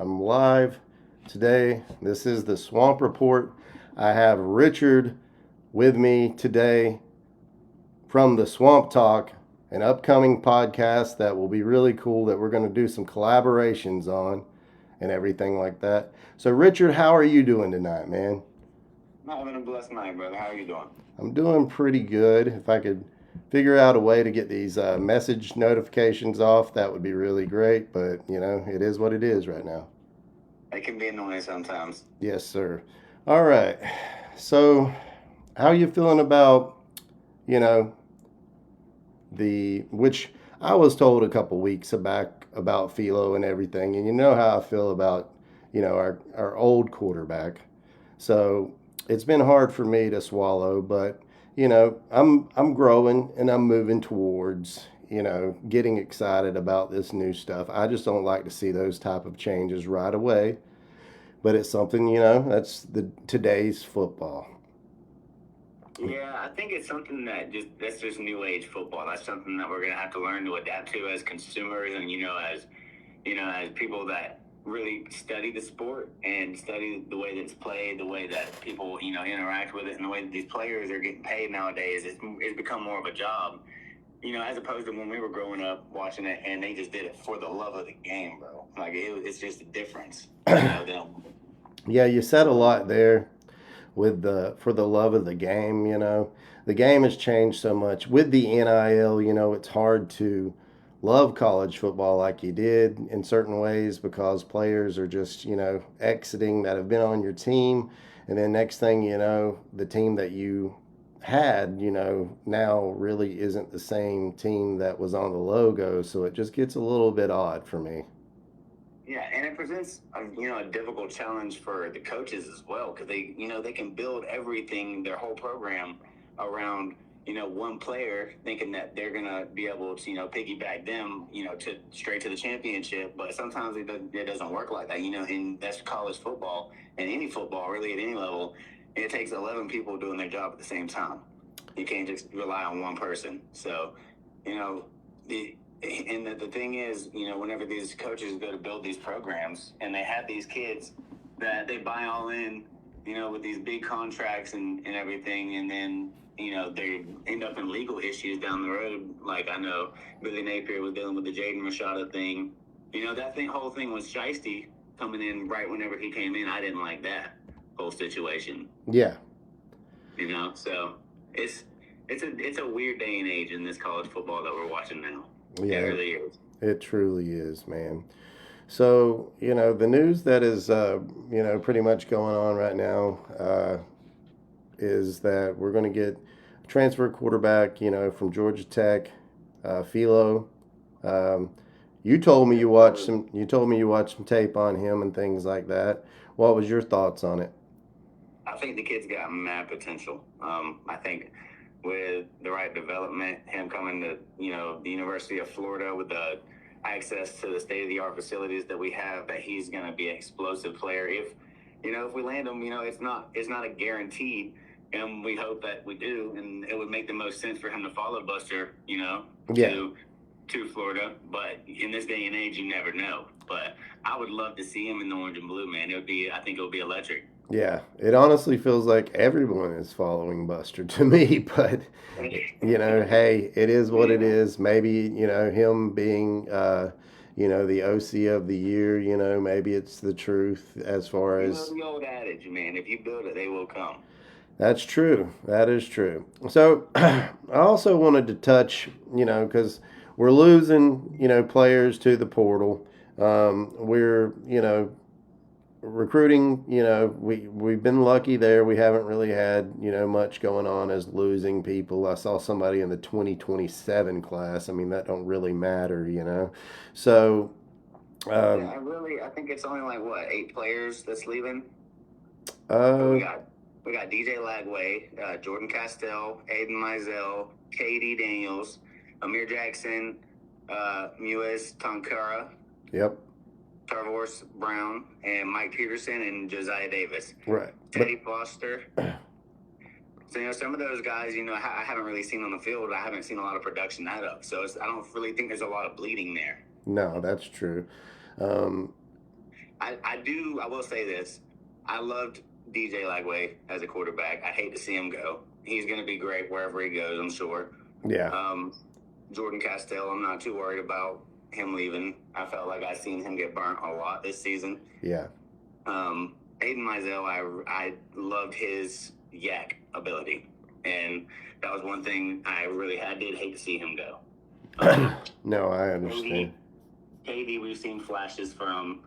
I'm live today. This is the Swamp Report. I have Richard with me today from the Swamp Talk, an upcoming podcast that will be really cool that we're going to do some collaborations on and everything like that. So, Richard, how are you doing tonight, man? I'm having a blessed night, brother. How are you doing? I'm doing pretty good. If I could figure out a way to get these message notifications off, that would be really great. But, it is what it is right now. It can be annoying sometimes. Yes, sir. All right. So, how you feeling about, you know, which I was told a couple weeks back about Philo and everything, and you know how I feel about, our old quarterback. So, it's been hard for me to swallow, but I'm growing and I'm moving towards, getting excited about this new stuff. I just don't like to see those type of changes right away, but it's something, that's today's football. Yeah, I think it's something that's just new age football. That's something that we're gonna have to learn to adapt to as consumers, and as people that really study the sport and study the way that it's played, the way that people interact with it, and the way that these players are getting paid nowadays. It's become more of a job. As opposed to when we were growing up watching it, and they just did it for the love of the game, bro. Like it's just a difference. Yeah, you said a lot there with for the love of the game. The game has changed so much with the NIL. It's hard to love college football like you did in certain ways because players are just exiting that have been on your team, and then next thing you know, the team that you had now really isn't the same team that was on the logo, so it just gets a little bit odd for me. Yeah, and it presents a difficult challenge for the coaches as well, because they can build everything, their whole program, around one player, thinking that they're gonna be able to piggyback them to straight to the championship. But sometimes it doesn't work like that. And that's college football and any football really at any level. It takes 11 people doing their job at the same time. You can't just rely on one person. So the and the thing is, whenever these coaches go to build these programs and they have these kids that they buy all in, with these big contracts and everything, and then, they end up in legal issues down the road. Like I know Billy Napier was dealing with the Jaden Rashada thing. Whole thing was shiesty coming in right whenever he came in. I didn't like that whole situation. Yeah. So it's a weird day and age in this college football that we're watching now. Yeah, it really is. It truly is, man. So, the news that is, pretty much going on right now is that we're going to get a transfer quarterback, from Georgia Tech, Philo. You told me you watched some. You told me you watched some tape on him and things like that. What was your thoughts on it? I think the kid's got mad potential. I think with the right development, him coming to the University of Florida with the access to the state-of-the-art facilities that we have, that he's going to be an explosive player. If we land him, it's not a guaranteed, and we hope that we do, and it would make the most sense for him to follow Buster, to Florida. But in this day and age, you never know. But I would love to see him in the orange and blue, man. I think it would be electric. Yeah, it honestly feels like everyone is following Buster to me, but hey, it is what it is. Maybe him being the OC of the year, maybe it's the truth as far as the old adage, man. If you build it, they will come. That's true. That is true. So I also wanted to touch, because we're losing, players to the portal. We're, recruiting, we've been lucky there. We haven't really had, much going on as losing people. I saw somebody in the 2027 class. I mean, that don't really matter. So, I think it's only like 8 players that's leaving. We got DJ Lagway, Jordan Castell, Aiden Mizell, KD Daniels, Amir Jackson, Muez Tonkara. Yep. Tarvors Brown, and Mike Peterson, and Josiah Davis. Right. Teddy Foster. So, some of those guys, I haven't really seen on the field. I haven't seen a lot of production out of. So, I don't really think there's a lot of bleeding there. No, that's true. I will say this. I loved DJ Lagway as a quarterback. I hate to see him go. He's going to be great wherever he goes, I'm sure. Yeah. Jordan Castell, I'm not too worried about him leaving. I felt like I seen him get burnt a lot this season. Yeah. Aiden Mizell, I loved his yak ability, and that was one thing I did hate to see him go. No, I understand. KD, we've seen flashes from,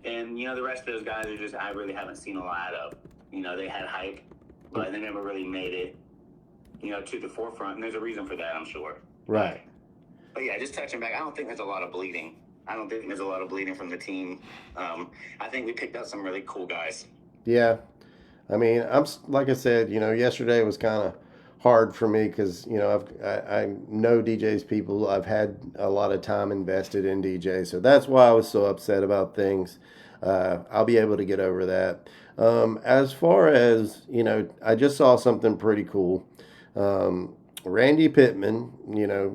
and the rest of those guys are just I really haven't seen a lot of. They had hype, but they never really made it, to the forefront, and there's a reason for that, I'm sure. Right. But yeah, just touching back, I don't think there's a lot of bleeding. I don't think there's a lot of bleeding from the team. I think we picked up some really cool guys. Yeah. I mean, like I said, yesterday was kind of hard for me because, I know DJ's people. I've had a lot of time invested in DJ. So that's why I was so upset about things. I'll be able to get over that. As far as, I just saw something pretty cool. Randy Pittman,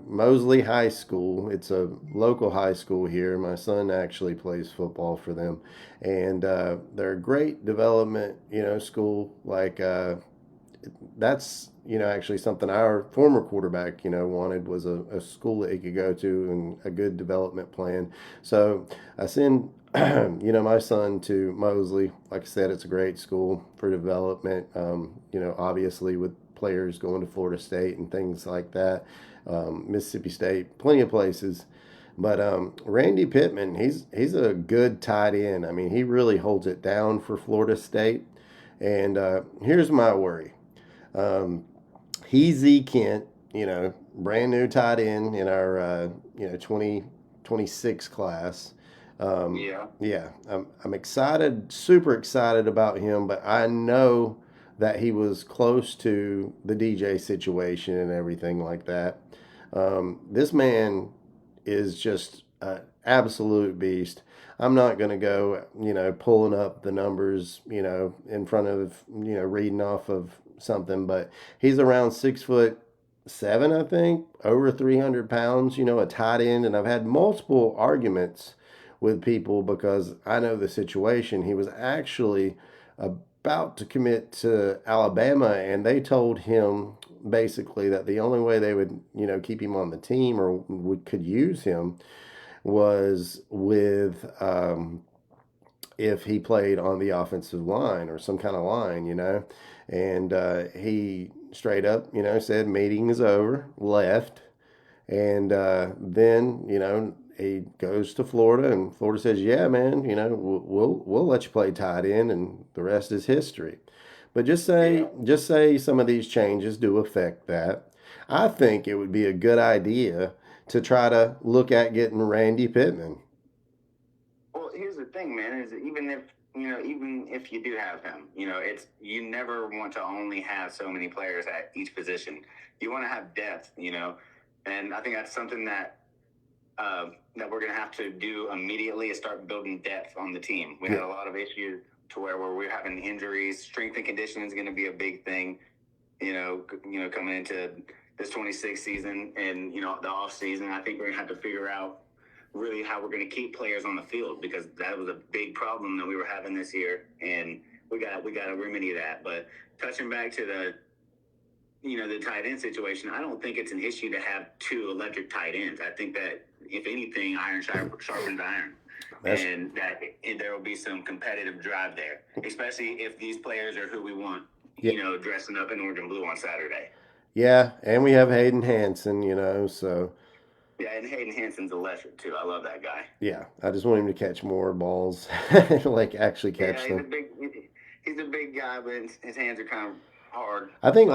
Mosley High School. It's a local high school here. My son actually plays football for them. And they're a great development, school. Like, that's, actually something our former quarterback, wanted was a school that he could go to and a good development plan. So I send, my son to Mosley. Like I said, it's a great school for development, obviously with players going to Florida State and things like that, Mississippi State, plenty of places. But Randy Pittman, he's a good tight end. I mean, he really holds it down for Florida State. And here's my worry. Heze Kent, brand new tight end in our 2026 class. Yeah, I'm excited, super excited about him, but I know that he was close to the DJ situation and everything like that. This man is just an absolute beast. I'm not going to go, pulling up the numbers, in front of, reading off of something, but he's around 6'7", I think, over 300 pounds, a tight end. And I've had multiple arguments with people because I know the situation. He was actually about to commit to Alabama, and they told him basically that the only way they would, keep him on the team or could use him was with if he played on the offensive line or some kind of line, and he straight up, said meeting is over, left, and then he goes to Florida, and Florida says, "Yeah, man, we'll let you play tight end, and the rest is history." But just say some of these changes do affect that. I think it would be a good idea to try to look at getting Randy Pittman. Well, here's the thing, man, is even if you do have him, it's you never want to only have so many players at each position. You want to have depth, and I think that's something that we're going to have to do immediately is start building depth on the team. We had a lot of issues to where we're having injuries. Strength and conditioning is going to be a big thing, coming into this 26 season and, the off season. I think we're going to have to figure out really how we're going to keep players on the field because that was a big problem that we were having this year. And we got to remedy that. But touching back to the tight end situation, I don't think it's an issue to have two electric tight ends. I think that if anything, iron sharpens iron. And that there will be some competitive drive there, especially if these players are who we want, dressing up in orange and blue on Saturday. Yeah, and we have Hayden Hansen, so. Yeah, and Hayden Hansen's electric, too. I love that guy. Yeah, I just want him to catch more balls, like actually catch them. He's a big guy, but his hands are kind of hard. I think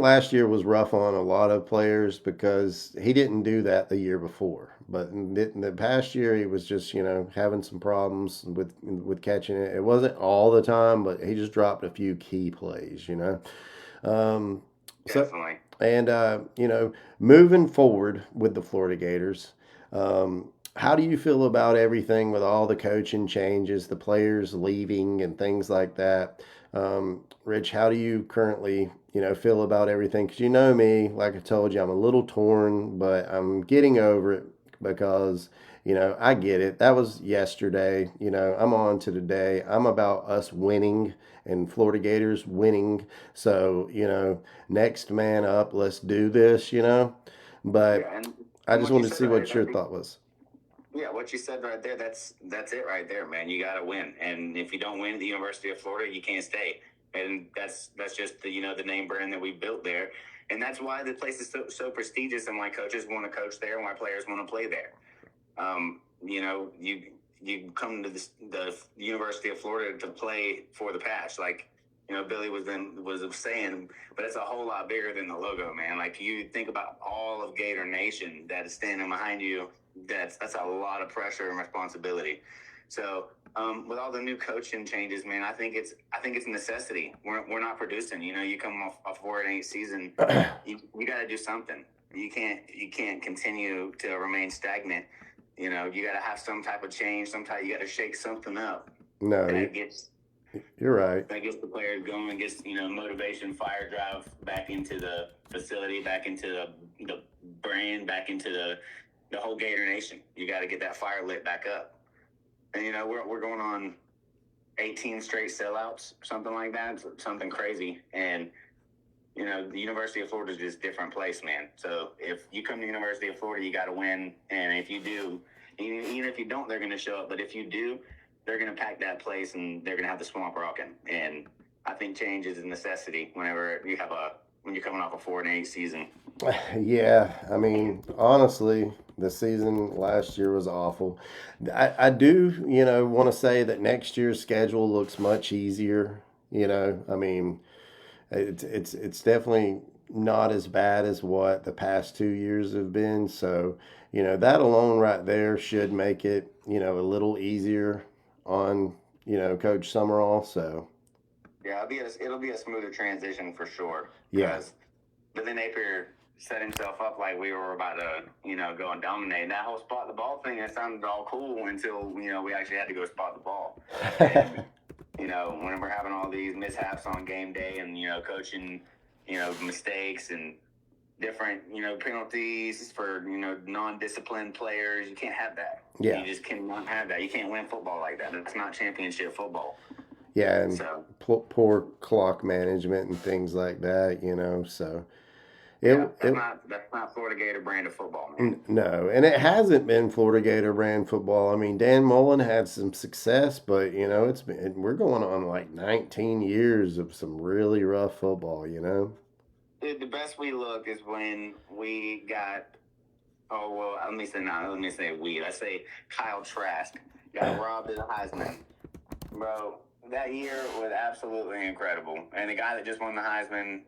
last year was rough on a lot of players because he didn't do that the year before. But in the past year, he was just having some problems with catching it. It wasn't all the time, but he just dropped a few key plays. Definitely. Moving forward with the Florida Gators, how do you feel about everything with all the coaching changes, the players leaving, and things like that? Rich, how do you currently, feel about everything? Because me, like I told you, I'm a little torn, but I'm getting over it because I get it. That was yesterday. I'm on to today. I'm about us winning and Florida Gators winning. So, next man up, let's do this. But Yeah, and I and just what you wanted to said see right what there, your thought was. yeah, what you said right there, that's it right there, man. You got to win, and if you don't win at the University of Florida, you can't stay. And that's just the name brand that we built there, and that's why the place is so prestigious, and why coaches want to coach there, and why players want to play there. You come to the University of Florida to play for the patch, like Billy was saying, but it's a whole lot bigger than the logo, man. Like, you think about all of Gator Nation that is standing behind you. That's a lot of pressure and responsibility. So with all the new coaching changes, man, I think it's a necessity. We're not producing. You come off a 4-8 season, you got to do something. You can't continue to remain stagnant. You got to have some type of change. You got to shake something up. No, you're right. That gets the players going, gets motivation, fire drive back into the facility, back into the brand, back into the whole Gator Nation. You got to get that fire lit back up. And we're going on 18 straight sellouts, something like that, something crazy. And the University of Florida is just a different place, man. So if you come to the University of Florida, you got to win. And if you do, even if you don't, they're going to show up. But if you do, they're going to pack that place, and they're going to have the swamp rocking. And I think change is a necessity when you're coming off a 4-8 season. Yeah, I mean, honestly, the season last year was awful. I do, want to say that next year's schedule looks much easier. I mean, it's definitely not as bad as what the past 2 years have been. So, that alone right there should make it, a little easier on, Coach Summerall. So, Yeah, it'll be a smoother transition for sure. yeah. Because Billy Napier set himself up like we were about to, go and dominate. And that whole spot the ball thing, it sounded all cool until, we actually had to go spot the ball. And, when we're having all these mishaps on game day and, coaching, mistakes and different, penalties for, non-disciplined players, you can't have that. Yeah. You just cannot have that. You can't win football like that. It's not championship football. Yeah, and poor clock management and things like that, So that's not Florida Gator brand of football, man. No, and it hasn't been Florida Gator brand football. I mean, Dan Mullen had some success, but we're going on like 19 years of some really rough football. The best we look is when we got. Oh well, let me say we. Let's say Kyle Trask got robbed of the Heisman, bro. That year was absolutely incredible, and the guy that just won the Heisman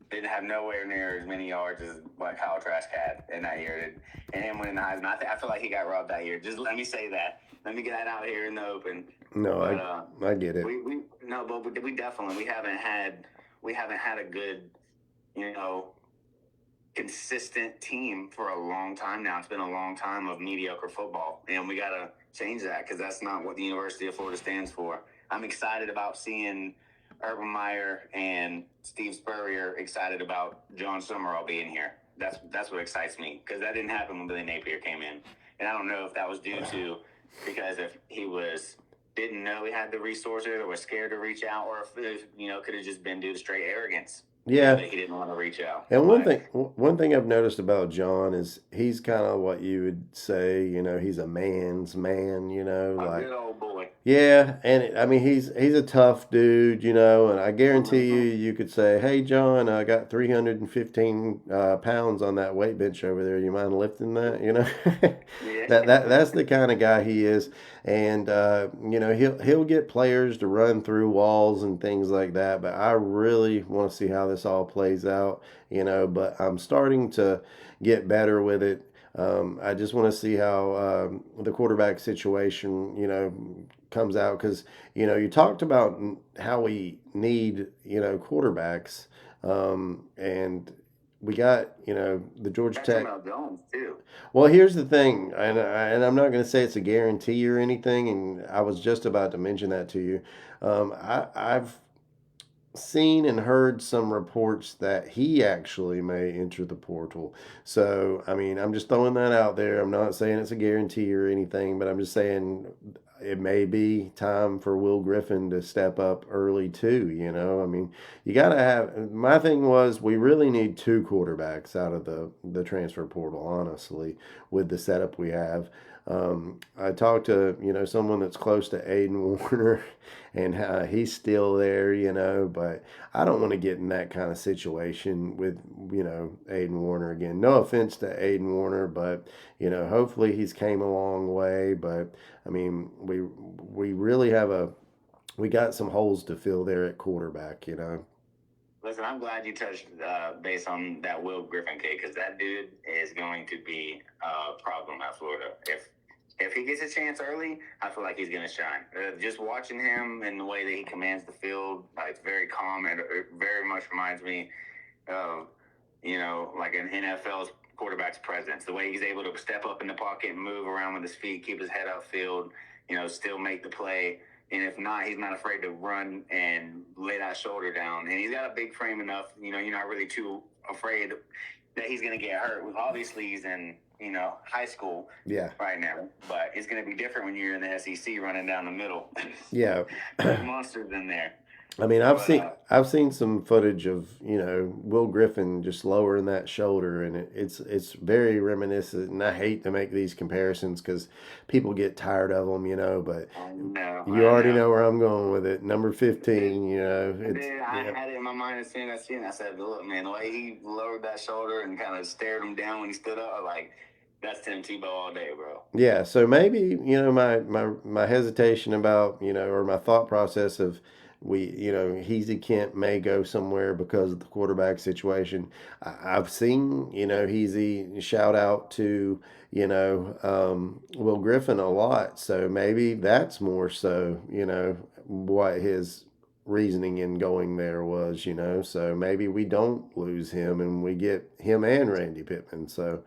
didn't have nowhere near as many yards as what Kyle Trask had in that year. And him winning the Heisman, I feel like he got robbed that year. Just let me say that. Let me get that out here in the open. No, but, I get it. But we definitely haven't had a good, consistent team for a long time now. It's been a long time of mediocre football, and we got to change that because that's not what the University of Florida stands for. I'm excited about seeing Urban Meyer and Steve Spurrier excited about John Summerall being here. That's what excites me because that didn't happen when Billy Napier came in, and I don't know if that was due to because if he didn't know he had the resources or was scared to reach out, or if could have just been due to straight arrogance. Yeah, that he didn't want to reach out. And one thing I've noticed about John is he's kind of what you would say, he's a man's man, a good old boy. Yeah, and I mean he's a tough dude, and I guarantee you could say, "Hey John, I got 315 pounds on that weight bench over there. You mind lifting that?" Yeah. That's the kind of guy he is, and he'll get players to run through walls and things like that. But I really want to see how this all plays out, But I'm starting to get better with it. I just want to see how the quarterback situation, comes out because you talked about how we need quarterbacks, and we got the Georgia Tech. Jones too. Well, here's the thing, and I'm not going to say it's a guarantee or anything, and I was just about to mention that to you. seen and heard some reports that he actually may enter the portal. So, I mean, I'm just throwing that out there. I'm not saying it's a guarantee or anything, but I'm just saying it may be time for Will Griffin to step up early too. I mean, you got to have. My thing was we really need two quarterbacks out of the transfer portal. Honestly, with the setup we have. I talked to someone that's close to Aiden Warner, and he's still there, but I don't want to get in that kind of situation with Aiden Warner again. No offense to Aiden Warner, but hopefully he's came a long way. But I mean, we really we got some holes to fill there at quarterback. Listen, I'm glad you touched base on that Will Griffin kid, because that dude is going to be a problem at Florida. If he gets a chance early, I feel like he's going to shine. Just watching him and the way that he commands the field, it's very calm, and it very much reminds me of, like an NFL's quarterback's presence. The way he's able to step up in the pocket and move around with his feet, keep his head upfield, still make the play. And if not, he's not afraid to run and lay that shoulder down. And he's got a big frame enough, you're not really too afraid that he's going to get hurt. Obviously, he's in, high school right now. But it's going to be different when you're in the SEC running down the middle. Yeah. There's monsters in there. I mean, I've seen some footage of Will Griffin just lowering that shoulder, and it's very reminiscent. And I hate to make these comparisons because people get tired of them, But you already know where I'm going with it. Number 15, I had it in my mind as soon as I seen it. I said, "Look, man, the way he lowered that shoulder and kind of stared him down when he stood up, like." That's Tim Tebow all day, bro. Yeah, so maybe my hesitation about or my thought process of Heze Kent may go somewhere because of the quarterback situation. I've seen Heze shout out to Will Griffin a lot, so maybe that's more so what his reasoning in going there was. So maybe we don't lose him and we get him and Randy Pittman. So.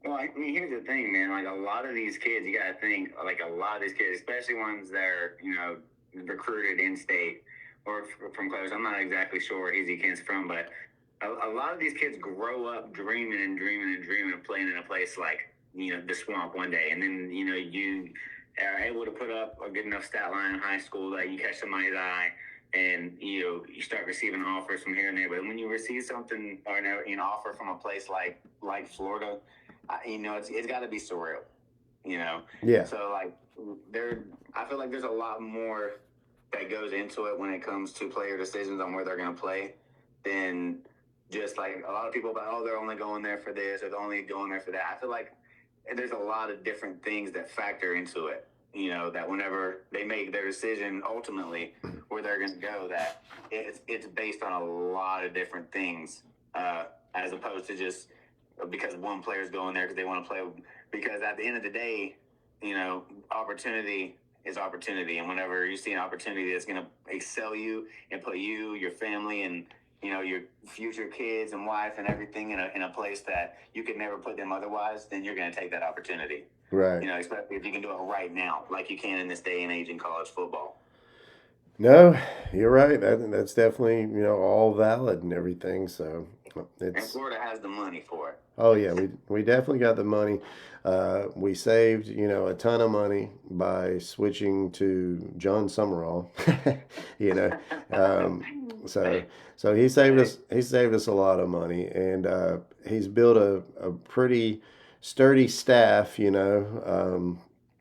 Well, I mean, here's the thing, man. Like, a lot of these kids, you got to think, like, a lot of these kids, especially ones that are, recruited in state or from college. I'm not exactly sure where Heze Kent's from, but a lot of these kids grow up dreaming and dreaming and dreaming of playing in a place like, the Swamp one day. And then, you are able to put up a good enough stat line in high school that you catch somebody's eye. And you start receiving offers from here and there. But when you receive something or an offer from a place like Florida, it's got to be surreal, Yeah. So I feel like there's a lot more that goes into it when it comes to player decisions on where they're going to play than just like a lot of people about, they're only going there for this or they're only going there for that. I feel like there's a lot of different things that factor into it. That whenever they make their decision ultimately where they're going to go, that it's based on a lot of different things, as opposed to just because one player's going there because they want to play. Because at the end of the day, opportunity is opportunity, and whenever you see an opportunity that's going to excel you and put you, your family, and your future kids and wife and everything in a place that you could never put them otherwise, then you're going to take that opportunity. Right. Especially if you can do it right now, like you can in this day and age in college football. No, you're right. That's definitely all valid and everything. So and Florida has the money for it. Oh yeah, we definitely got the money. We saved a ton of money by switching to John Summerall. So he saved us a lot of money, and he's built a pretty sturdy staff. I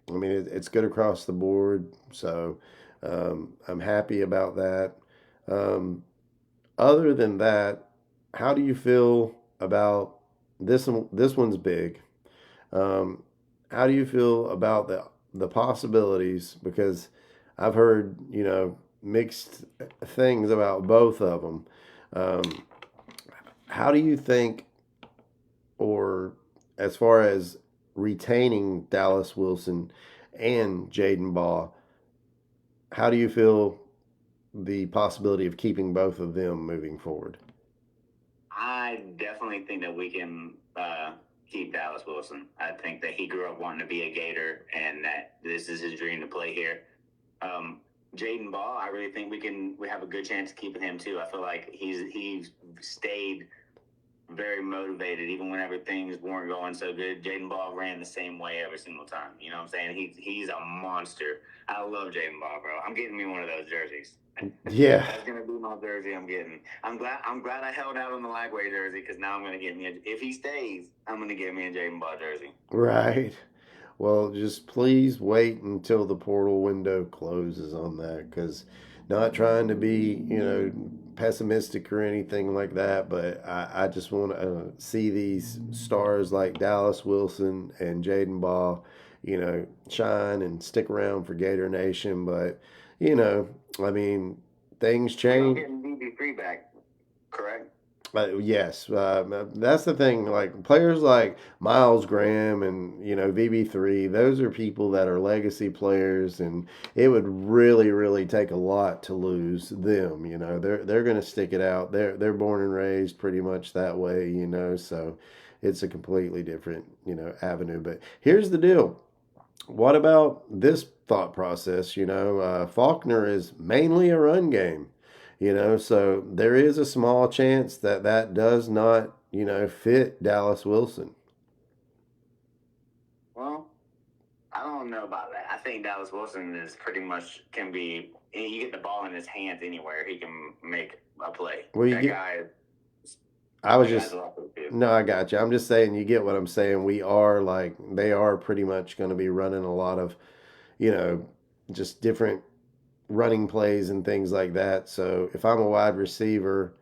mean it's good across the board. So I'm happy about that. Other than that, how do you feel about this one? This one's big. How do you feel about the possibilities? Because I've heard mixed things about both of them. How do you think, or as far as retaining Dallas Wilson and Jadan Baugh, how do you feel the possibility of keeping both of them moving forward? I definitely think that we can keep Dallas Wilson. I think that he grew up wanting to be a Gator and that this is his dream to play here. Jadan Baugh, I really think we have a good chance of keeping him too. I feel like he's stayed very motivated even whenever things weren't going so good. Jadan Baugh ran the same way every single time. You know what I'm saying? He's a monster. I love Jadan Baugh, bro. I'm getting me one of those jerseys. Yeah. That's gonna be my jersey I'm getting. I'm glad I held out on the Lagway jersey because now I'm gonna get me if he stays, I'm gonna get me a Jadan Baugh jersey. Right. Well, just please wait until the portal window closes on that, because not trying to be, pessimistic or anything like that, but I just want to see these stars like Dallas Wilson and Jaden Baugh, shine and stick around for Gator Nation. But, I mean, things We're change. getting BB3 back, correct? Yes, that's the thing. Like players like Miles Graham and VB3, those are people that are legacy players, and it would really, really take a lot to lose them. They're going to stick it out. They're born and raised pretty much that way. So it's a completely different avenue. But here's the deal. What about this thought process? Faulkner is mainly a run game. So there is a small chance that that does not, fit Dallas Wilson. Well, I don't know about that. I think Dallas Wilson is pretty much can be. You get the ball in his hands anywhere, he can make a play. Well, that guy. I was just no, I got you. I'm just saying, you get what I'm saying. They are pretty much going to be running a lot of, just different running plays and things like that. So if I'm a wide receiver,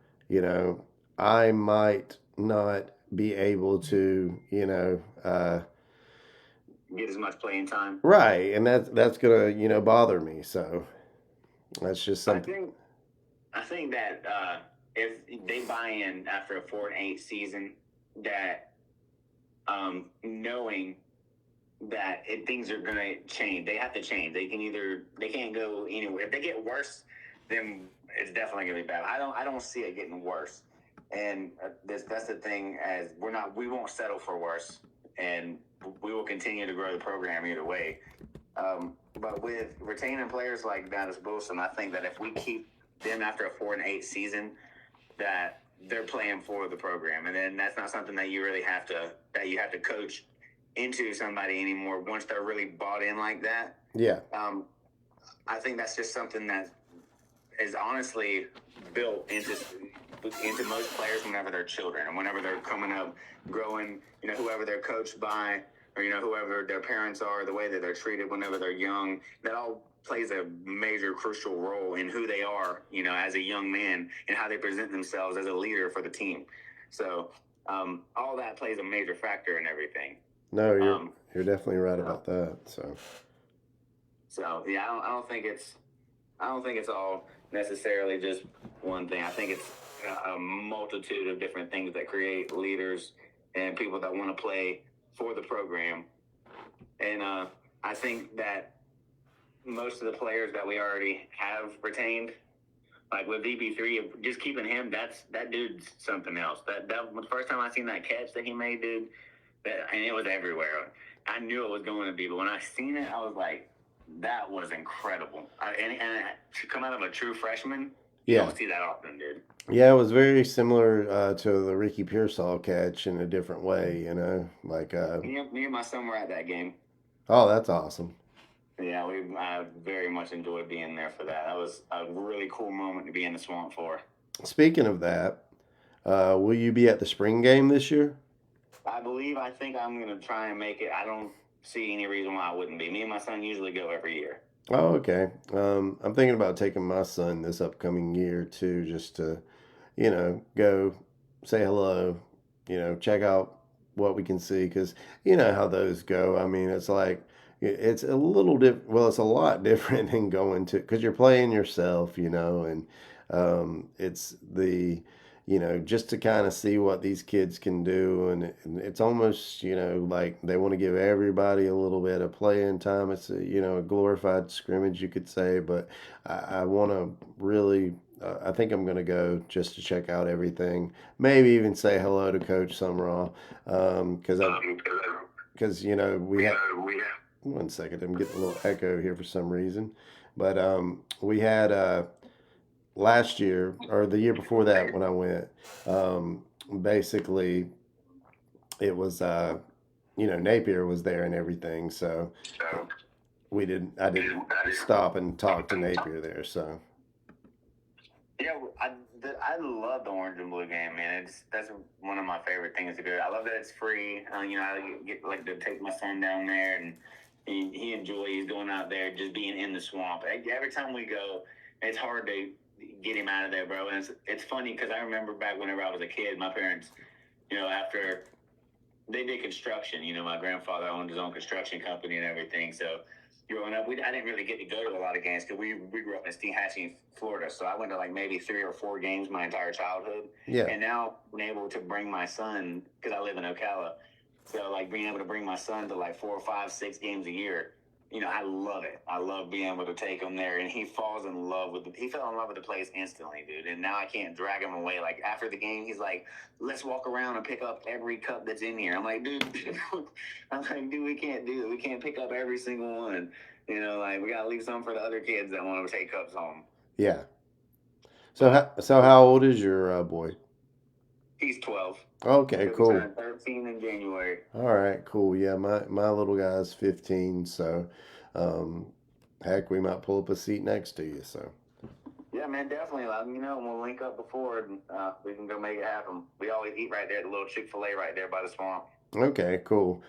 I might not be able to, get as much playing time. Right, and that's gonna bother me. So that's just something. I think that if they buy in after a 4-8 season, that knowing that things are gonna change, they have to change. They can't go anywhere. If they get worse, then it's definitely gonna be bad. I don't see it getting worse, and that's the thing. As we won't settle for worse, and we will continue to grow the program either way. But with retaining players like Dallas Wilson, I think that if we keep them after a 4-8 season, that they're playing for the program, and then that's not something that you really have to coach into somebody anymore once they're really bought in like that. Yeah. I think that's just something that is honestly built into most players whenever they're children and whenever they're coming up, growing. Whoever they're coached by, or whoever their parents are, the way that they're treated whenever they're young, that all plays a major crucial role in who they are, as a young man, and how they present themselves as a leader for the team. So all that plays a major factor in everything. No, you're definitely right about that. So yeah, I don't think it's all necessarily just one thing. I think it's a multitude of different things that create leaders and people that want to play for the program. And I think that most of the players that we already have retained, like with VB3, just keeping him, that dude's something else. That the first time I seen that catch that he made, dude, and it was everywhere. I knew it was going to be, but when I seen it, I was like, that was incredible. And to come out of a true freshman, you don't see that often, dude. Yeah, it was very similar to the Ricky Pearsall catch in a different way, like. Me and my son were at that game. Oh, that's awesome. Yeah, I very much enjoyed being there for that. That was a really cool moment to be in the swamp for. Speaking of that, will you be at the spring game this year? I think I'm going to try and make it. I don't see any reason why I wouldn't be. Me and my son usually go every year. Oh, okay. I'm thinking about taking my son this upcoming year too, just to, go say hello, check out what we can see, because you know how those go. I mean, it's like it's a little different. Well, it's a lot different than going to, because you're playing yourself, and it's the just to kind of see what these kids can do. And it's almost, like they want to give everybody a little bit of playing time. It's a glorified scrimmage, you could say, but I want to really, I think I'm going to go just to check out everything. Maybe even say hello to Coach Summerall, because we have. One second, I'm getting a little echo here for some reason. But we had last year or the year before that when I went, basically it was Napier was there and everything, so So I didn't stop and talk to Napier there. So yeah, I love the orange and blue game, man. That's one of my favorite things to do. I love that it's free. I get like to take my son down there, and he enjoys going out there, just being in the swamp. Every time we go, it's hard to get him out of there, bro. And it's funny because I remember back whenever I was a kid, my parents, after they did construction. My grandfather owned his own construction company and everything. So growing up, I didn't really get to go to a lot of games because we grew up in Stehassie, Florida. So I went to like maybe 3 or 4 games my entire childhood. yeah, And now I'm able to bring my son, because I live in Ocala. So like being able to bring my son to like 4 or 5, 6 games a year, I love it. I love being able to take him there, and he falls in love with he fell in love with the place instantly, dude. And now I can't drag him away. Like after the game, he's like, "Let's walk around and pick up every cup that's in here." I'm like, dude, we can't do it. We can't pick up every single one. Like we gotta leave some for the other kids that want to take cups home. yeah. So how old is your boy? He's 12. Okay, He'll cool. turn 13 in January. All right, cool. Yeah, my little guy's 15, so um, heck, we might pull up a seat next to you. So Yeah, man, definitely. We'll link up before, and we can go make it happen. We always eat right there at the little Chick-fil-A right there by the swamp. okay, cool.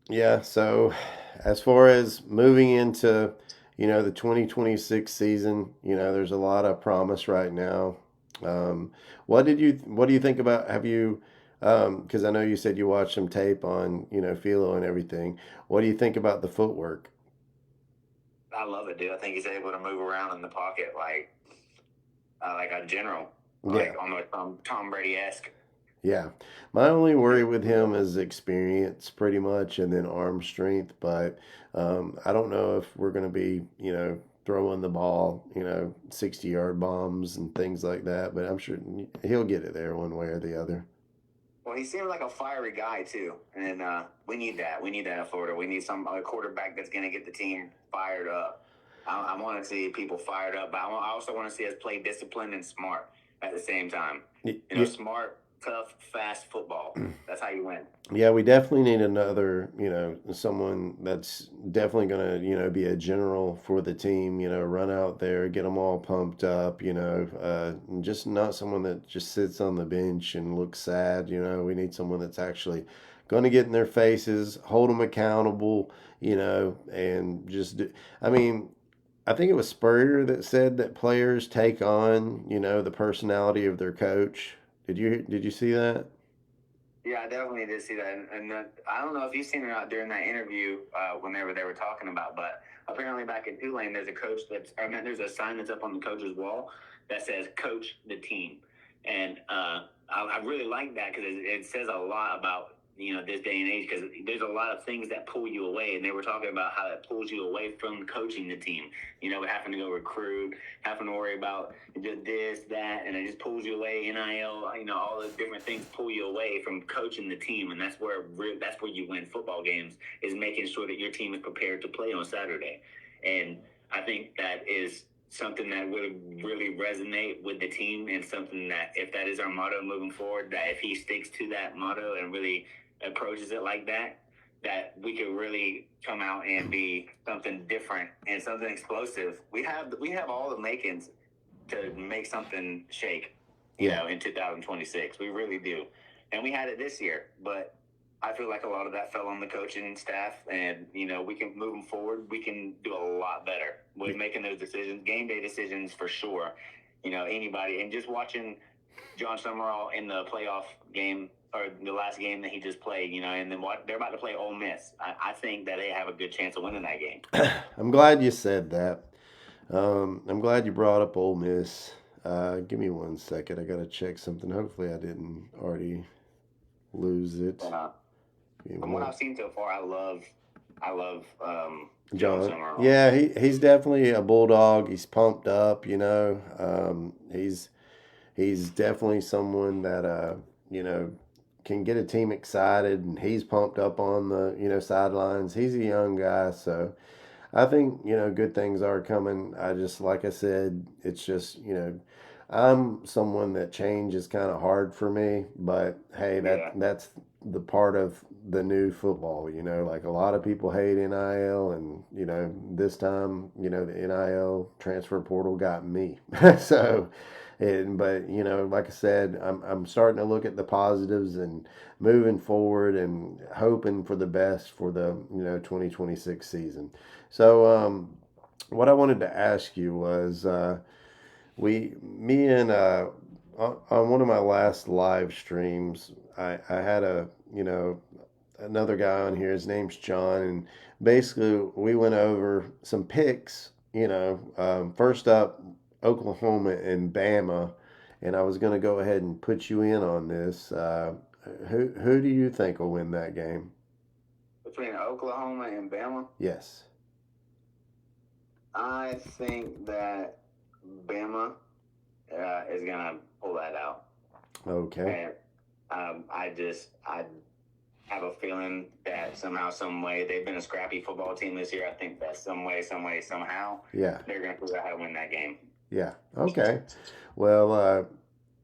Yeah. So as far as moving into the 2026 season, there's a lot of promise right now. What do you think about? Have you? Because I know you said you watched some tape on Philo and everything. What do you think about the footwork? I love it, dude. I think he's able to move around in the pocket like a general, Yeah. like almost Tom Brady-esque. Yeah. My only worry with him is experience, pretty much, and then arm strength. But I don't know if we're going to be, throwing the ball, 60-yard bombs and things like that. But I'm sure he'll get it there one way or the other. Well, he seems like a fiery guy too, and we need that. We need that in Florida. We need a quarterback that's going to get the team fired up. I want to see people fired up, but I also want to see us play disciplined and smart at the same time. Yeah. Smart, tough, fast football. That's how you win. Yeah, we definitely need another, someone that's definitely going to, be a general for the team, run out there, get them all pumped up, just not someone that just sits on the bench and looks sad. We need someone that's actually going to get in their faces, hold them accountable, and just I mean, I think it was Spurrier that said that players take on, the personality of their coach. Did you see that? Yeah, I definitely did see that, and I don't know if you've seen it out during that interview whenever they were talking about, but apparently back in Tulane, there's there's a sign that's up on the coach's wall that says "Coach the Team," and I really like that because it says a lot about this day and age, because there's a lot of things that pull you away, and they were talking about how it pulls you away from coaching the team. Having to go recruit, having to worry about just this, that, and it just pulls you away. NIL, all those different things pull you away from coaching the team, and that's where you win football games, is making sure that your team is prepared to play on Saturday. And I think that is something that would really resonate with the team, and something that, if that is our motto moving forward, that if he sticks to that motto and really approaches it like that, that we could really come out and be something different and something explosive. We have all the makings to make something shake, in 2026. We really do. And we had it this year, but I feel like a lot of that fell on the coaching staff, and we can, moving forward, we can do a lot better with making those decisions, game day decisions for sure. Anybody, and just watching John Summerall in the playoff game, or the last game that he just played, and then they're about to play Ole Miss. I think that they have a good chance of winning that game. I'm glad you said that. I'm glad you brought up Ole Miss. Give me 1 second. I gotta check something. Hopefully, I didn't already lose it. From what I've seen so far, I love John Summerall. Yeah, he's definitely a bulldog. He's pumped up. He's definitely someone that can get a team excited, and he's pumped up on the sidelines. He's a young guy, so I think, good things are coming. Like I said, it's just, I'm someone that change is kind of hard for me, but hey, Yeah. that's the part of the new football, like a lot of people hate NIL, and, this time, the NIL transfer portal got me. So, but, like I said, I'm starting to look at the positives and moving forward and hoping for the best for the, 2026 season. So, what I wanted to ask you was, me and on one of my last live streams, I had another guy on here. His name's John, and basically we went over some picks. First up, Oklahoma and Bama, and I was going to go ahead and put you in on this. Who do you think will win that game? Between Oklahoma and Bama, Yes. I think that Bama is gonna pull that out. Okay. And I have a feeling that somehow, some way, they've been a scrappy football team this year. I think that some way, somehow, Yeah. they're gonna figure out how to win that game. Yeah. Okay. Well,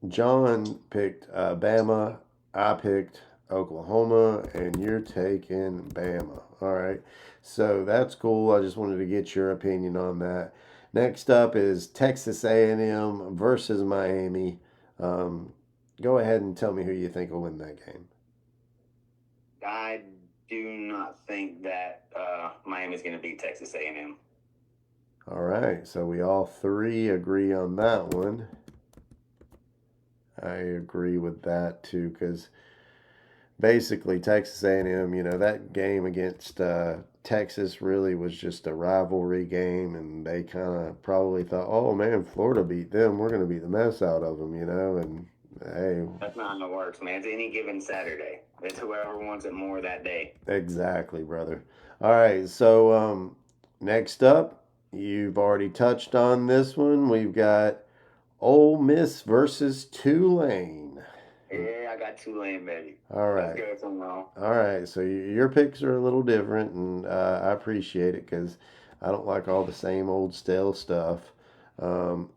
John picked Bama. I picked Oklahoma, and you're taking Bama. All right. So that's cool. I just wanted to get your opinion on that. Next up is Texas A&M versus Miami. Um, Go ahead and tell me who you think will win that game. I do not think that Miami's going to beat Texas A&M. All right. So we all three agree on that one. I agree with that too, because basically Texas A&M, that game against Texas really was just a rivalry game, and they kind of probably thought, oh man, Florida beat them, we're going to beat the mess out of them, and hey, that's not how it works, man. It's any given Saturday. It's whoever wants it more that day. Exactly, brother. All right, so next up, you've already touched on this one. We've got Ole Miss versus Tulane. Yeah, I got Tulane, baby. All right. Let's go tomorrow. All right. So your picks are a little different, and I appreciate it because I don't like all the same old stale stuff. Um,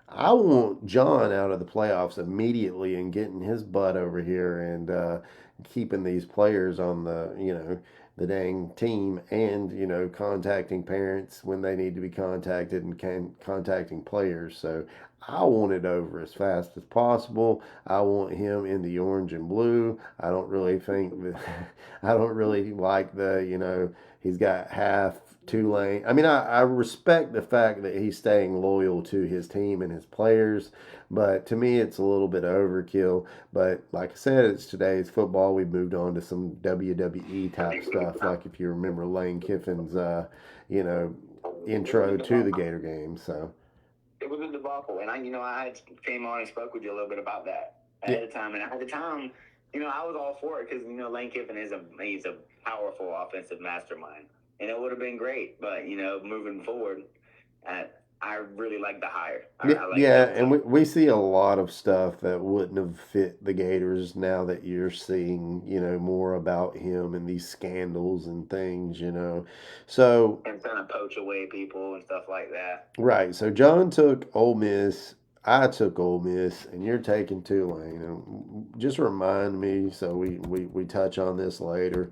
I want John out of the playoffs immediately and getting his butt over here and keeping these players on the dang team, and contacting parents when they need to be contacted, and contacting players. So I want it over as fast as possible. I want him in the orange and blue. I don't really think that I don't really like he's got half Tulane. I mean, I respect the fact that he's staying loyal to his team and his players, but to me, it's a little bit overkill. But like I said, it's today's football. We've moved on to some WWE type stuff, like if you remember Lane Kiffin's, intro to the Gator game. So it was a debacle, and I came on and spoke with you a little bit about that ahead of time, and at the time, I was all for it because Lane Kiffin he's a powerful offensive mastermind. And it would have been great, but moving forward, I really like the hire. And we see a lot of stuff that wouldn't have fit the Gators now that you're seeing, more about him and these scandals and things, So and trying to poach away people and stuff like that. Right. So John took Ole Miss. I took Ole Miss, and you're taking Tulane. And just remind me, so we touch on this later.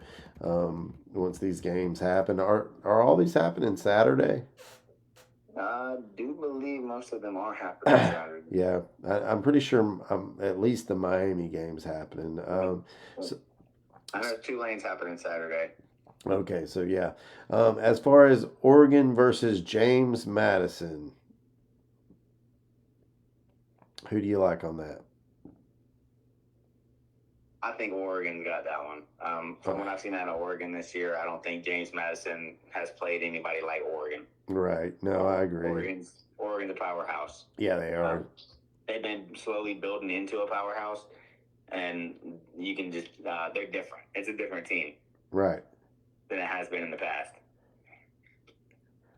Once these games happen, are all these happening Saturday? I do believe most of them are happening Saturday. Yeah, I'm pretty sure. At least the Miami game's happening. So, I know Tulane's happening Saturday. Okay, so yeah. As far as Oregon versus James Madison, who do you like on that? I think Oregon got that one. From what I've seen out of Oregon this year, I don't think James Madison has played anybody like Oregon. Right. No, I agree. Oregon's a powerhouse. Yeah, they are. They've been slowly building into a powerhouse, and you can just they're different. It's a different team. Right. Than it has been in the past.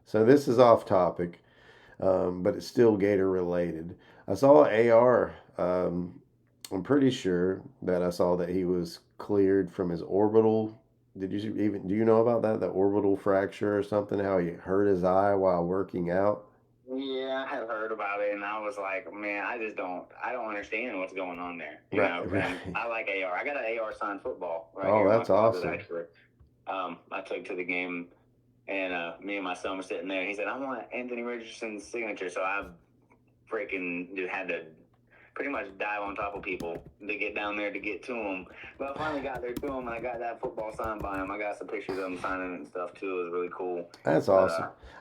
So this is off topic, but it's still Gator related. I saw AR. I'm pretty sure that I saw that he was cleared from his orbital Did you even do you know about that? The orbital fracture or something? How he hurt his eye while working out? Yeah, I had heard about it, and I was like, man, I don't understand what's going on there, you Right, know. And right. I like AR. I got an AR signed football right Oh, here. My that's father's awesome. actually. I took to the game, and me and my son were sitting there. He said, "I want Anthony Richardson's signature," so I freaking just had to pretty much dive on top of people to get down there to get to him. But I finally got there to him, and I got that football signed by him. I got some pictures of him signing it and stuff too. It was really cool. That's But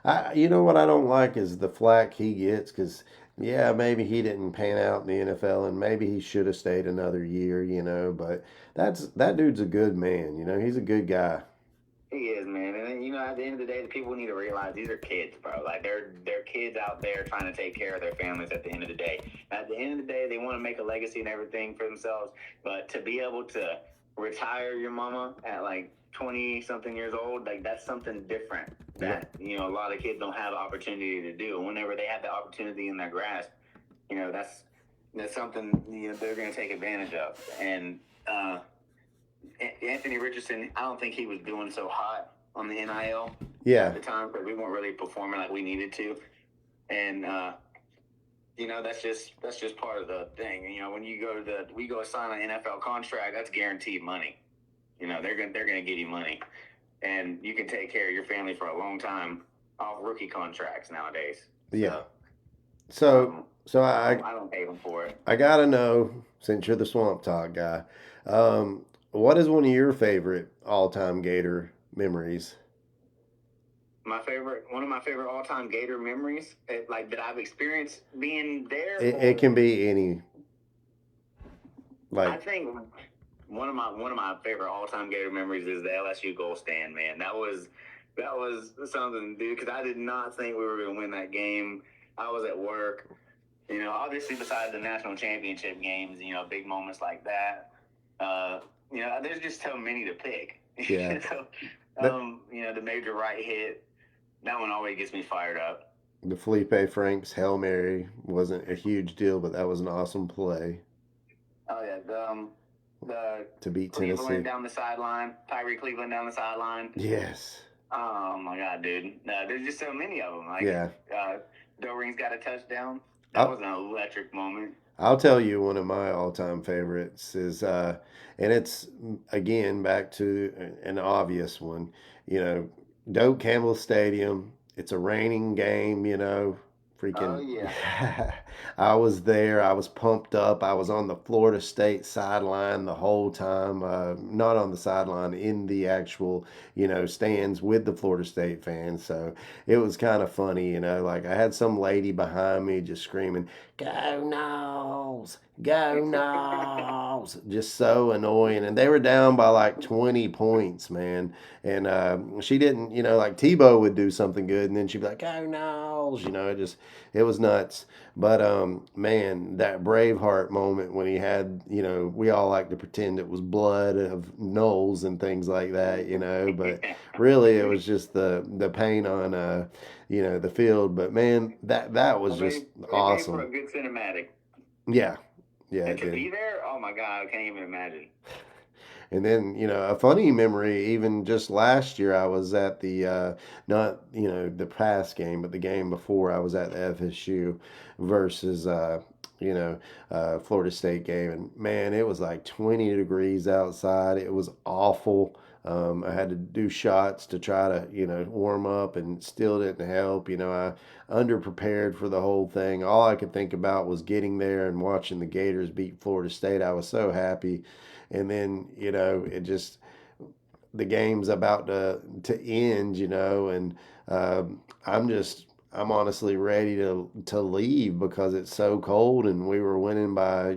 awesome. You know what I don't like is the flack he gets because, yeah, maybe he didn't pan out in the NFL and maybe he should have stayed another year, but that dude's a good man, he's a good guy. he is, man. And then, at the end of the day, the people need to realize these are kids, bro. Like they're kids out there trying to take care of their families at the end of the day. At the end of the day, they want to make a legacy and everything for themselves. But to be able to retire your mama at like 20 something years old, like that's something different Right. that, a lot of kids don't have the opportunity to do. Whenever they have the opportunity in their grasp, that's something they're going to take advantage of. And Anthony Richardson, I don't think he was doing so hot on the NIL Yeah. at the time because we weren't really performing like we needed to, and that's just part of the thing. When we go sign an NFL contract, that's guaranteed money. They're gonna give you money, and you can take care of your family for a long time off rookie contracts nowadays. Yeah. So So so I I don't pay them for it. I gotta know, since you're the Swamp Talk guy, what is one of your favorite all-time Gator memories? One of my favorite all time Gator memories, like that I've experienced being there, It or can be any, I like, think one of my favorite all time Gator memories is the LSU goal stand. Man, that was something, dude. Because I did not think we were going to win that game. I was at work. Obviously, besides the national championship games, big moments like that. There's just so many to pick. yeah. so, That, the major right hit, that one always gets me fired up. the Felipe Franks Hail Mary wasn't a huge deal, but that was an awesome play Oh yeah, the to beat Cleveland Tennessee. down the sideline, Tyree Cleveland down the sideline. Yes. Oh my God, dude! There's just so many of them. Like Yeah. Doreen's got a touchdown. That I'll, was an electric moment. I'll tell you one of my all-time favorites is, and it's again back to an obvious one, you know, Doak Campbell Stadium. It's a raining game, Oh freaking. yeah. I was there. I was pumped up. I was on the Florida State sideline the whole time. Not on the sideline, in the actual, stands with the Florida State fans. So it was kind of funny, like I had some lady behind me just screaming, "Go Noles! Go Noles!" Just so annoying. And they were down by like 20 points, man. And she didn't, like Tebow would do something good, and then she'd be like, "Go Noles!" It was nuts. But man, that Braveheart moment when he had, we all like to pretend it was blood of Knowles and things like that, but really it was just the paint on, the field. But man, that was just It made for awesome. a good cinematic. Yeah, yeah, And it to did. be there, oh my God, I can't even imagine. And then, a funny memory, even just last year, I was at the, not, the past game, but the game before, I was at the FSU versus, Florida State game. And man, it was like 20 degrees outside. It was awful. I had to do shots to try to, warm up and still didn't help. I underprepared for the whole thing. All I could think about was getting there and watching the Gators beat Florida State. I was so happy. And then, it just, the game's about to end, and I'm honestly ready to leave because it's so cold and we were winning by,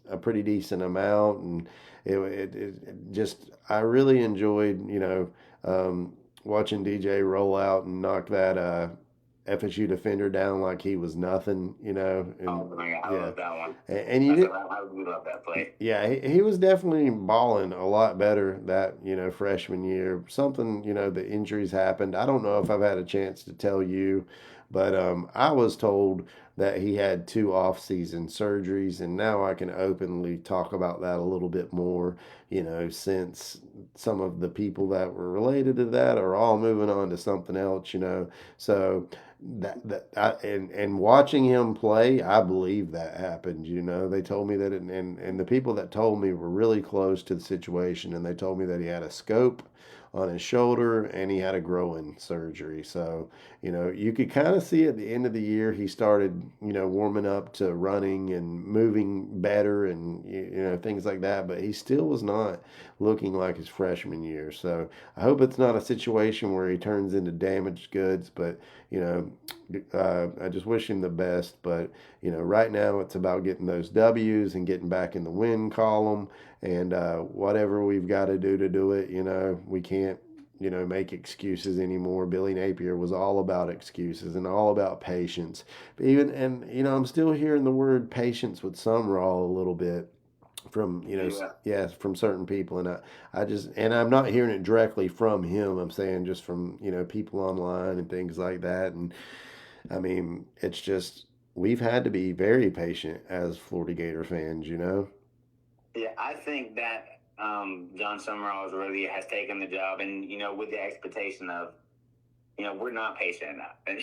a pretty decent amount. And it just, I really enjoyed, watching DJ roll out and knock that FSU defender down like he was nothing, Oh and my God, I yeah. love that one. And you did, I really love that play. yeah, he was definitely balling a lot better that, freshman year. Something, the injuries happened. I don't know if I've had a chance to tell you, But I was told that he had two off-season surgeries, and now I can openly talk about that a little bit more. Since some of the people that were related to that are all moving on to something else. So and watching him play, I believe that happened. They told me that, and the people that told me were really close to the situation, and they told me that he had a scope on his shoulder and he had a growing surgery. So you could kind of see at the end of the year he started, warming up to running and moving better and things like that. But he still was not looking like his freshman year. So I hope it's not a situation where he turns into damaged goods. But I just wish him the best. But right now it's about getting those W's and getting back in the win column. And whatever we've got to do it, we can't make excuses anymore. Billy Napier was all about excuses and all about patience. I'm still hearing the word patience with some raw a little bit from Yeah. yeah, from certain people, and I'm not hearing it directly from him. I'm saying just from people online and things like that. And I mean, it's just we've had to be very patient as Florida Gator fans. Yeah, I think that John Summerall really has taken the job, and with the expectation of, we're not patient enough, and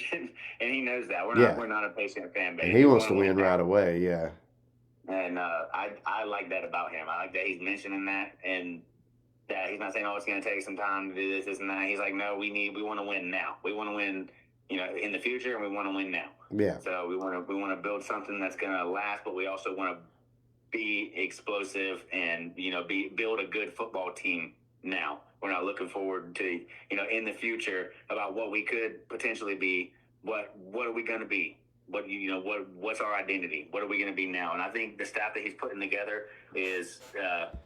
he knows that Yeah, we're not a patient fan and base. he We wants want to to win win now, right away. Yeah, and I like that about him. I like that he's mentioning that, and that he's not saying, "Oh, it's going to take some time to do this, and that." He's like, "No, we want to win now. We want to win, in the future, and we want to win now. yeah, So we want to build something that's going to last, but we also want to be explosive and build a good football team now. We're not looking forward to in the future about what we could potentially be. What are we going to be? What's our identity? What are we going to be now? And I think the staff that he's putting together is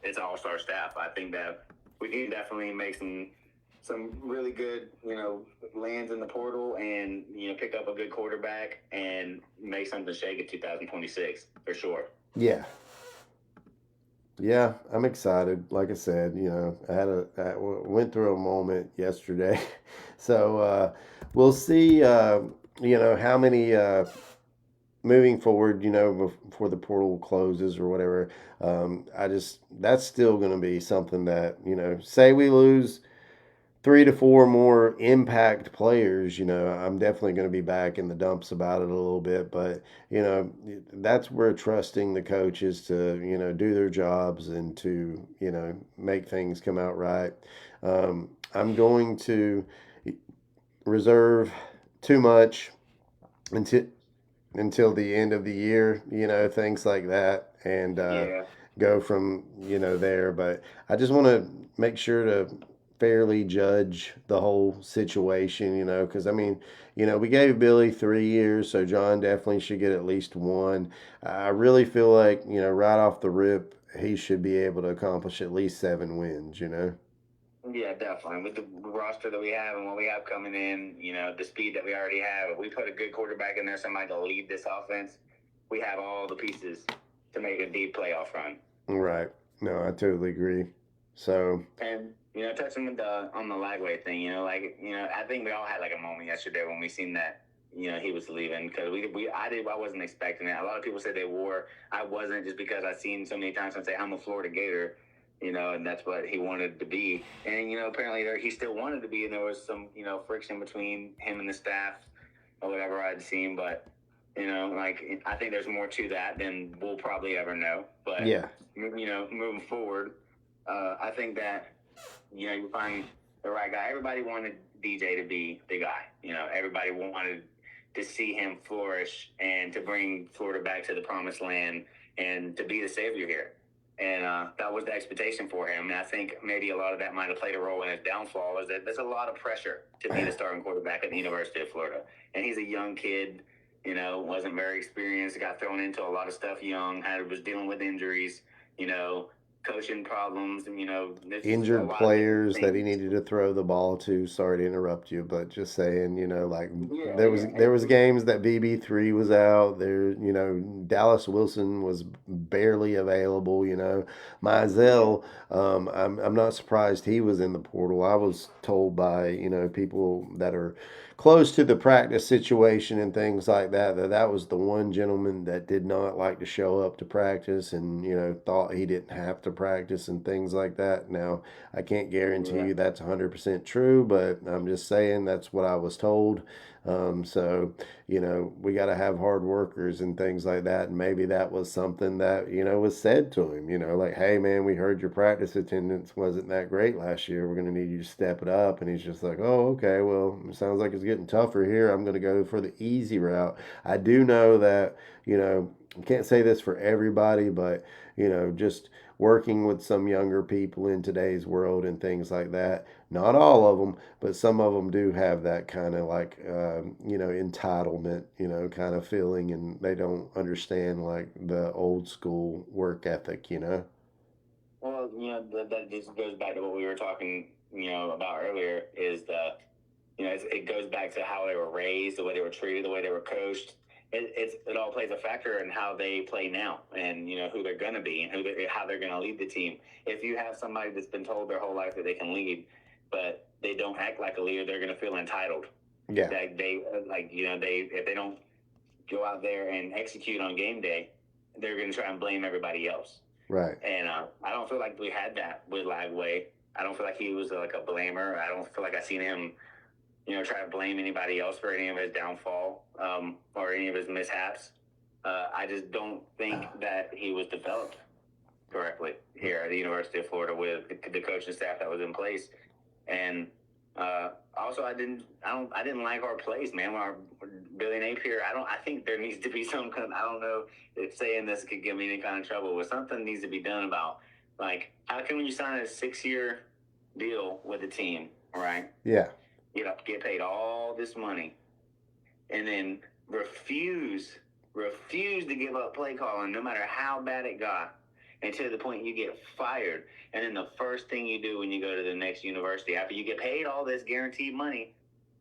it's an all-star staff. I think that we can definitely make some really good lands in the portal and pick up a good quarterback and make something shake in 2026 for sure. yeah. Yeah, I'm excited. Like I said, I went through a moment yesterday, so we'll see. How many moving forward. Before the portal closes or whatever. That's still going to be something that say we lose three to four more impact players, I'm definitely going to be back in the dumps about it a little bit. But, that's where trusting the coaches to, do their jobs and to, make things come out right. I'm going to reserve too much until the end of the year, things like that, and Yeah. go from there. But I just want to make sure to fairly judge the whole situation, because I mean, we gave Billy 3 years, so John definitely should get at least one. I really feel like right off the rip, he should be able to accomplish at least 7 wins. Yeah, definitely. With the roster that we have and what we have coming in, the speed that we already have, if we put a good quarterback in there, somebody to lead this offense, we have all the pieces to make a deep playoff run. Right. No, I totally agree. So, And touching on the Lagway thing, I think we all had like a moment yesterday when we seen that he was leaving because I wasn't expecting it. A lot of people said they were. I wasn't, just because I've seen so many times and say I'm a Florida Gator. And that's what he wanted to be. And, apparently he still wanted to be, and there was some, friction between him and the staff or whatever I'd seen. But, I think there's more to that than we'll probably ever know. But, yeah. Moving forward, I think that, you find the right guy. Everybody wanted DJ to be the guy. Everybody wanted to see him flourish and to bring Florida back to the promised land and to be the savior here. And that was the expectation for him. And I think maybe a lot of that might have played a role in his downfall, is that there's a lot of pressure to be the starting quarterback at the University of Florida. And he's a young kid, wasn't very experienced, got thrown into a lot of stuff young, was dealing with injuries, coaching problems, and, Injured players that he needed to throw the ball to. Sorry to interrupt you, but just saying, there was games that BB3 was out there. Dallas Wilson was barely available. Mizell, I'm not surprised he was in the portal. I was told by people that are close to the practice situation and things like that that was the one gentleman that did not like to show up to practice and thought he didn't have to practice and things like that. Now I can't guarantee you that's 100% true, but I'm just saying that's what I was told. So we got to have hard workers and things like that. And maybe that was something that, was said to him, like, hey, man, we heard your practice attendance wasn't that great last year. We're going to need you to step it up. And he's just like, oh, okay, well, it sounds like it's getting tougher here. I'm going to go for the easy route. I do know that, I can't say this for everybody, but, just working with some younger people in today's world and things like that. Not all of them, but some of them do have that kind of like, entitlement, kind of feeling, and they don't understand like the old school work ethic. Well, that just goes back to what we were talking, about earlier. Is it goes back to how they were raised, the way they were treated, the way they were coached. It all plays a factor in how they play now, and who they're gonna be, and how they're gonna lead the team. If you have somebody that's been told their whole life that they can lead, but they don't act like a leader, they're gonna feel entitled. Yeah. They if they don't go out there and execute on game day, they're gonna try and blame everybody else. Right. And I don't feel like we had that with Lagway. I don't feel like he was like a blamer. I don't feel like I seen him try to blame anybody else for any of his downfall or any of his mishaps. I just don't think that he was developed correctly here at the University of Florida with the coaching staff that was in place. And also, I didn't like our plays, man. Our Billy Napier, I think there needs to be some kind of, I don't know if saying this could give me any kind of trouble, but something needs to be done about, like, how can you sign a 6-year deal with a team, right? Yeah. Get paid all this money, and then refuse to give up play calling, no matter how bad it got, and to the point you get fired. And then the first thing you do when you go to the next university after you get paid all this guaranteed money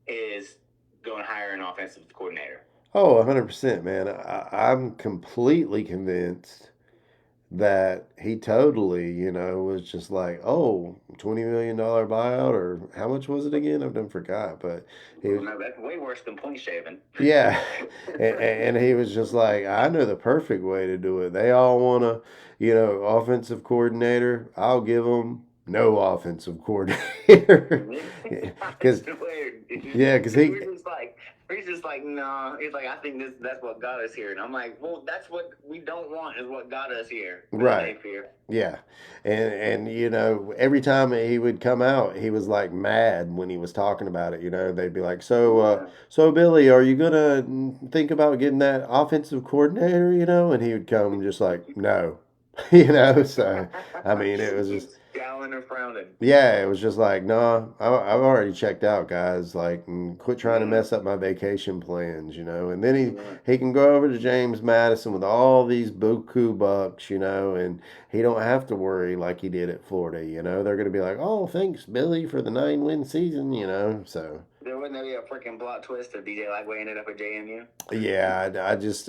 is go and hire an offensive coordinator. Oh, 100%, man. I'm completely convinced that he totally, was just like, oh, $20 million buyout, or how much was it again? I've done forgot, but he was, no, that's way worse than point shaving. Yeah, and he was just like, I know the perfect way to do it. They all want to, offensive coordinator. I'll give them no offensive coordinator. Because he's just like, no. He's like, I think that's what got us here. And I'm like, well, that's what we don't want, is what got us here. Right. Yeah. And every time he would come out, he was like mad when he was talking about it. They'd be like, so Billy, are you gonna think about getting that offensive coordinator? And he would come just like, no. So I mean, it was just scowling and frowning. Yeah, it was just like, no, I've already checked out, guys. Like, quit trying to mess up my vacation plans, And then he can go over to James Madison with all these buku bucks, and he don't have to worry like he did at Florida. They're gonna be like, oh, thanks, Billy, for the 9-win season, So there wouldn't be a freaking plot twist if DJ Lagway ended up at JMU. Yeah,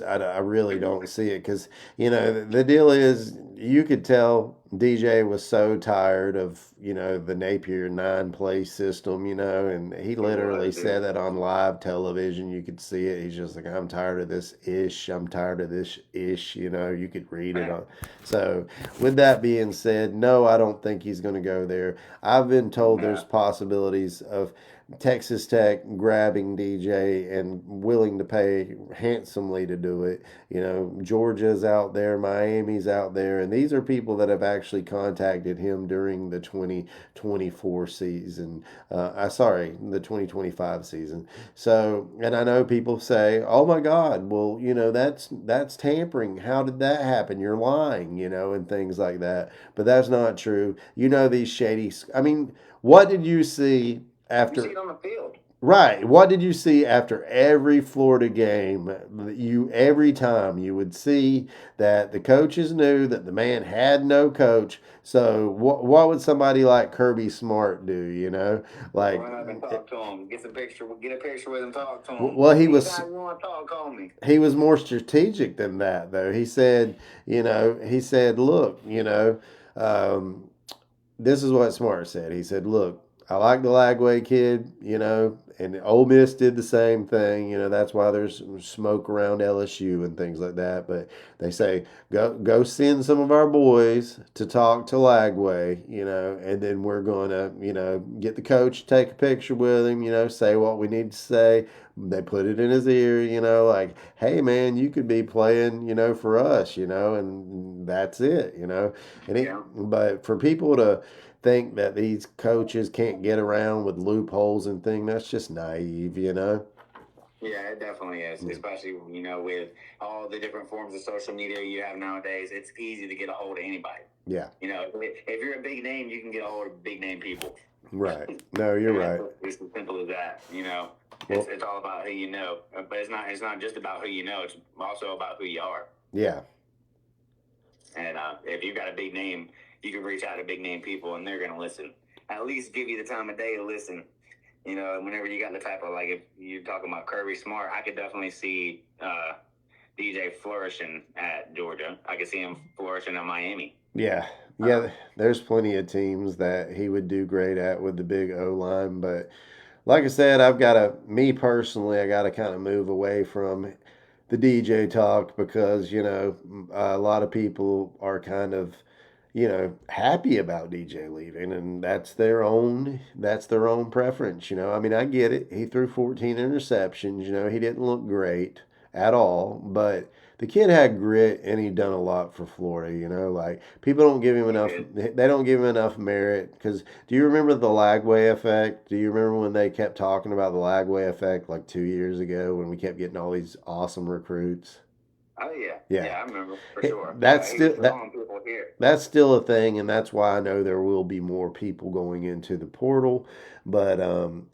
I really don't see it because the deal is you could tell DJ was so tired of the Napier 9-play system, and he literally said that on live television. You could see it. He's just like, I'm tired of this ish. I'm tired of this ish. You could read it on. So with that being said, no, I don't think he's going to go there. I've been told there's possibilities of Texas Tech grabbing DJ and willing to pay handsomely to do it. Georgia's out there, Miami's out there, and these are people that have actually contacted him during the 2024 season. The 2025 season. So, and I know people say, "Oh my God, well, that's tampering. How did that happen? You're lying," and things like that. But that's not true. These shady. I mean, what did you see? After, you see it on the field. Right. What did you see after every Florida game? Every time you would see that the coaches knew that the man had no coach. So what would somebody like Kirby Smart do? Like, run up and talk to him. Get a picture with him. Talk to him. Well, he was. You want to talk call me. He was more strategic than that, though. He said, look, um, this is what Smart said. He said, look, I like the Lagway kid, and Ole Miss did the same thing. That's why there's smoke around LSU and things like that. But they say, go send some of our boys to talk to Lagway, and then we're going to, get the coach, take a picture with him, say what we need to say. They put it in his ear, like, hey, man, you could be playing, for us, and that's it, but for people to think that these coaches can't get around with loopholes and things, that's just naive, Yeah, it definitely is, especially, with all the different forms of social media you have nowadays. It's easy to get a hold of anybody. Yeah. If you're a big name, you can get a hold of big name people. Right. No, you're right. It's as simple as that, It's all about who you know. But it's not just about who you know. It's also about who you are. Yeah. And if you've got a big name, you can reach out to big name people, and they're going to listen. At least give you the time of day to listen. Whenever you got the type of, like, if you're talking about Kirby Smart, I could definitely see DJ flourishing at Georgia. I could see him flourishing at Miami. Yeah. Yeah, there's plenty of teams that he would do great at with the big O-line. But like I said, me personally, I got to kind of move away from the DJ talk because, a lot of people are kind of, happy about DJ leaving, and that's their own preference. I mean, I get it. He threw 14 interceptions. He didn't look great at all, but the kid had grit and he done a lot for Florida. Like, people don't give him enough. They don't give him enough merit because do you remember the Lagway effect? Do you remember when they kept talking about the Lagway effect like 2 years ago when we kept getting all these awesome recruits? Oh yeah, I remember for sure. That's people here. That's still a thing, and that's why I know there will be more people going into the portal. But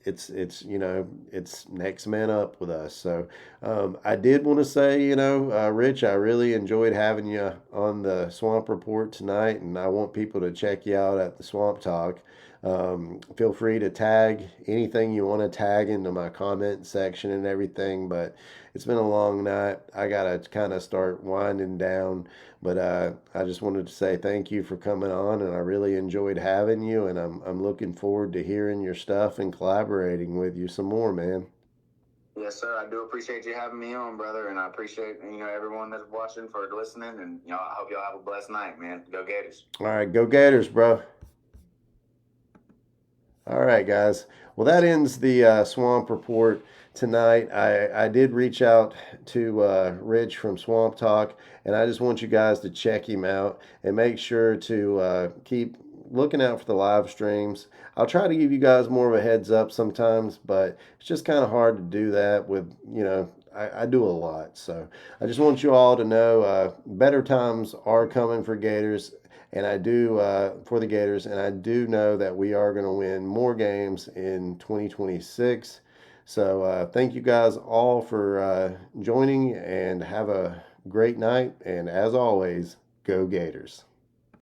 it's it's next man up with us. So I did want to say, Rich, I really enjoyed having you on the Swamp Report tonight, and I want people to check you out at the Swamp Talk. Feel free to tag anything you want to tag into my comment section and everything, but it's been a long night. I gotta kind of start winding down, but I just wanted to say thank you for coming on, and I really enjoyed having you, and I'm looking forward to hearing your stuff and collaborating with you some more, man. Yes, sir. I do appreciate you having me on, brother, and I appreciate everyone that's watching for listening, and I hope y'all have a blessed night, man. Go Gators! All right, go Gators, bro. All right, guys. Well, that ends the Swamp Report tonight. I did reach out to Rich from Swamp Talk, and I just want you guys to check him out and make sure to keep looking out for the live streams. I'll try to give you guys more of a heads up sometimes, but it's just kind of hard to do that with, I do a lot. So I just want you all to know better times are coming for Gators. And I do for the Gators, and I do know that we are going to win more games in 2026. So thank you guys all for joining, and have a great night. And as always, go Gators.